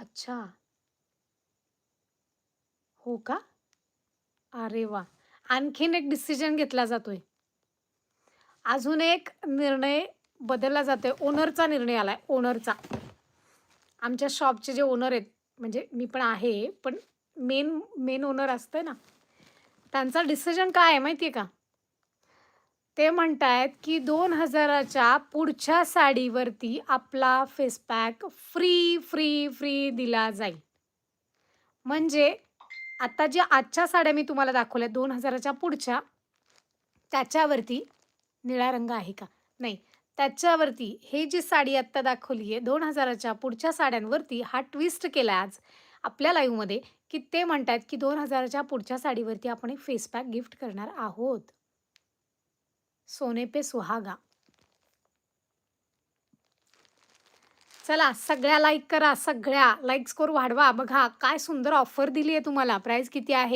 अच्छा. हो का? अरे वाह! आणखीन एक डिसिजन घेतला जातोय. अजून एक निर्णय बदलला जातोय. ओनरचा निर्णय आलाय, ओनरचा. आमच्या शॉपचे जे ओनर आहेत, म्हणजे मी पण आहे, पण मेन मेन ओनर असतं ना, त्यांचा डिसिजन काय आहे माहिती आहे का? ते म्हणतायत, की 2000च्या पुढच्या साडीवरती आपला face pack free, free, free दिला जाईल. म्हणजे आता ज्या आजच्या साड्या मी तुम्हाला दाखवल्या 2000च्या पुढच्या, त्याच्यावरती निळा रंग आहे का? नाही. त्याच्यावरती हे जी साडी आत्ता दाखवली आहे 2000च्या पुढच्या साड्यांवरती हा ट्विस्ट केला आज आपल्या लाईव्हमध्ये, की ते म्हणतायत, की 2000च्या पुढच्या साडीवरती आपण एक फेस पॅक गिफ्ट करणार आहोत. सोने पे सुहागा. चला सगळ्या लाईक करा, सगळ्या लाईक स्कोर वाढवा. बघा काय सुंदर ऑफर दिली आहे तुम्हाला. प्राईस किती आहे?